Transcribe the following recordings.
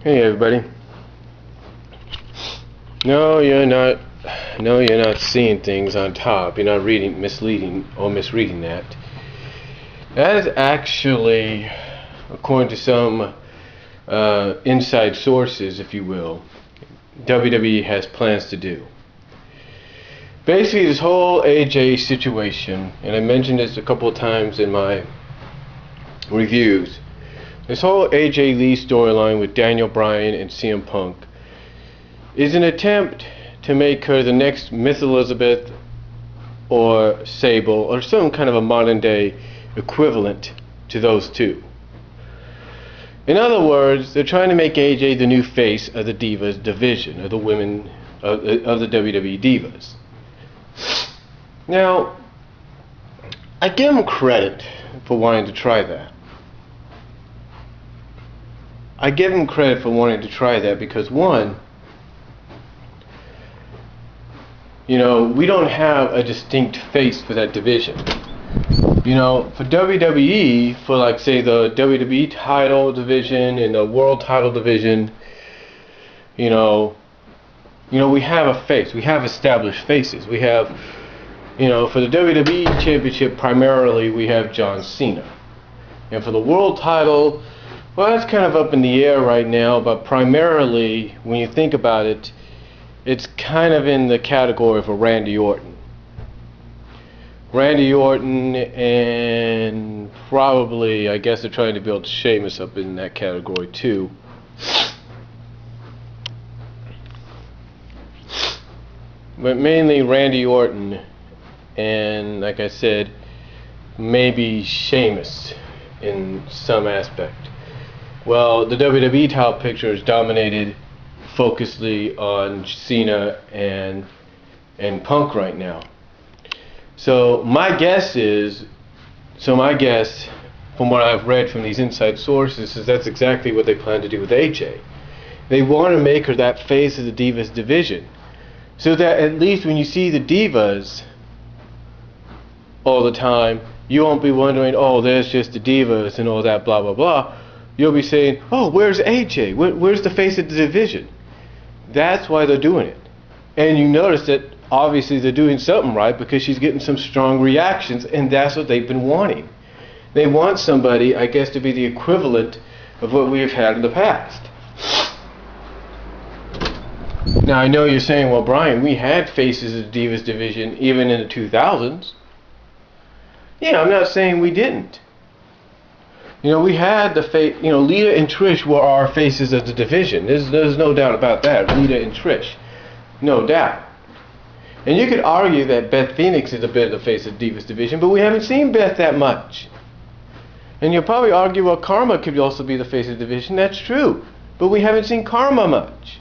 Hey everybody. No, you're not. No, you're not seeing things on top. You're not misleading or misreading that. That is actually, according to some inside sources, if you will, WWE has plans to do. Basically, this whole AJ situation, and I mentioned this a couple of times in my reviews. This whole AJ Lee storyline with Daniel Bryan and CM Punk is an attempt to make her the next Miss Elizabeth or Sable or some kind of a modern day equivalent to those two. In other words, they're trying to make AJ the new face of the Divas division, of the women of the WWE Divas. Now, I give them credit for wanting to try that. I give them credit for wanting to try that because, one, we don't have a distinct face for that division. For WWE, for like say the WWE title division and the world title division, we have a face. We have established faces. We have, for the WWE Championship primarily we have John Cena. And for the world title, well, that's kind of up in the air right now, but primarily, when you think about it, it's kind of in the category of a Randy Orton. Randy Orton and probably, I guess they're trying to build Sheamus up in that category too. But mainly Randy Orton and, like I said, maybe Sheamus in some aspect. Well, the WWE title picture is dominated focusedly on Cena and Punk right now. So my guess, from what I've read from these inside sources, is that's exactly what they plan to do with AJ. They want to make her that face of the Divas division, so that at least when you see the Divas all the time, you won't be wondering, oh, there's just the Divas and all that blah blah blah. You'll be saying, oh, where's AJ? Where's the face of the division? That's why they're doing it. And you notice that obviously they're doing something right because she's getting some strong reactions, and that's what they've been wanting. They want somebody, I guess, to be the equivalent of what we've had in the past. Now, I know you're saying, well, Brian, we had faces of the Divas division even in the 2000s. Yeah, I'm not saying we didn't. We had the face. Lita and Trish were our faces of the division. There's no doubt about that. Lita and Trish, no doubt. And you could argue that Beth Phoenix is a bit of the face of the Divas division, but we haven't seen Beth that much. And you'll probably argue, well, Karma could also be the face of the division. That's true, but we haven't seen Karma much.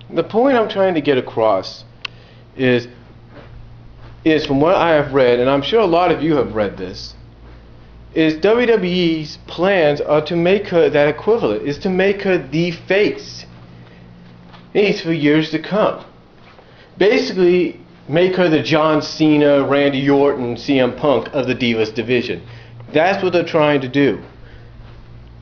The point I'm trying to get across is from what I have read, and I'm sure a lot of you have read this, is WWE's plans are to make her that equivalent, is to make her the face. It's for years to come. Basically, make her the John Cena, Randy Orton, CM Punk of the Divas division. That's what they're trying to do.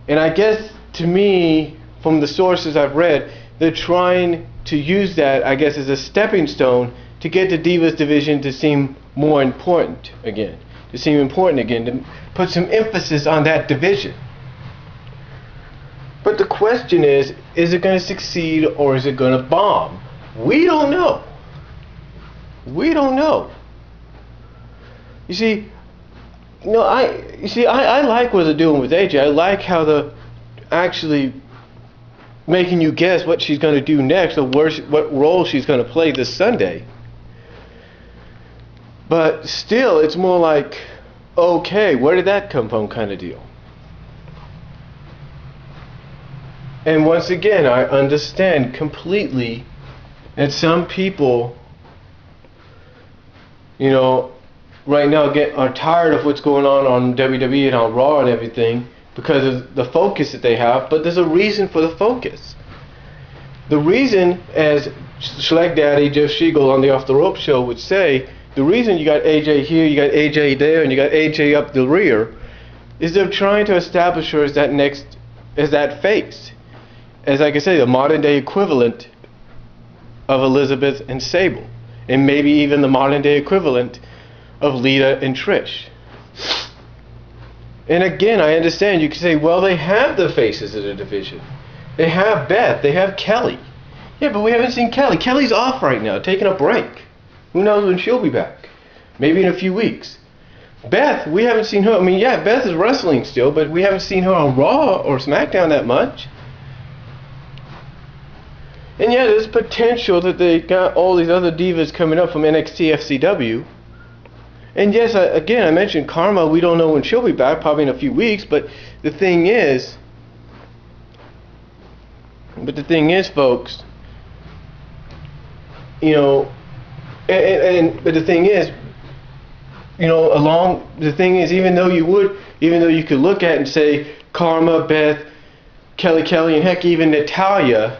And I guess, to me, from the sources I've read, they're trying to use that, I guess, as a stepping stone to get the Divas division to seem more important again. To put some emphasis on that division. But the question is it going to succeed or is it going to bomb? We don't know. You see, I like what they're doing with AJ. I like how they're actually making you guess what she's going to do next, or what role she's going to play this Sunday. But still, it's more like, okay, where did that come from kind of deal. And once again, I understand completely that some people, right now are tired of what's going on WWE and on Raw and everything because of the focus that they have, but there's a reason for the focus. The reason, as Schleg Daddy Jeff Siegel on the Off the Rope show would say, the reason you got AJ here, you got AJ there, and you got AJ up the rear is they're trying to establish her as that face, as like I say, the modern day equivalent of Elizabeth and Sable, and maybe even the modern day equivalent of Lita and Trish. And again, I understand you can say, well, they have the faces of the division. They have Beth, they have Kelly. Yeah, but we haven't seen Kelly. Kelly's off right now, taking a break. Who knows when she'll be back? Maybe in a few weeks. Beth, we haven't seen her. I mean, yeah, Beth is wrestling still, but we haven't seen her on Raw or SmackDown that much. And yeah, there's potential that they got all these other divas coming up from NXT FCW. And yes, again, I mentioned Karma. We don't know when she'll be back, probably in a few weeks. But the thing is, folks, you know, but the thing is, you know, even though you could look at it and say Karma, Beth, Kelly, and heck, even Natalya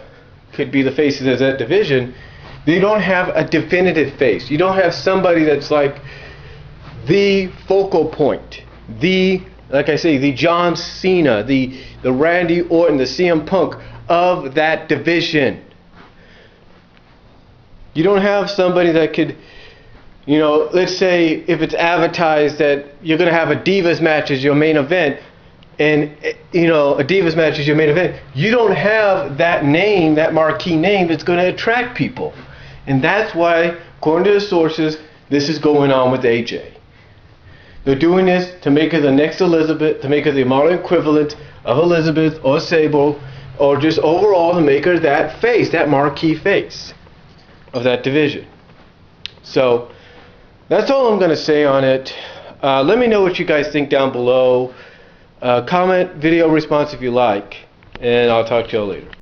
could be the faces of that division, they don't have a definitive face. You don't have somebody that's like the focal point, like I say, the John Cena, the Randy Orton, the CM Punk of that division. You don't have somebody that could, you know, let's say if it's advertised that you're going to have a Divas match as your main event, and, you know, a Divas match is your main event, you don't have that name, that marquee name that's going to attract people. And that's why, according to the sources, this is going on with AJ. They're doing this to make her the next Elizabeth, to make her the modern equivalent of Elizabeth or Sable, or just overall to make her that face, that marquee face of that division. So, that's all I'm going to say on it. Let me know what you guys think down below. Comment, video response if you like, and I'll talk to you all later.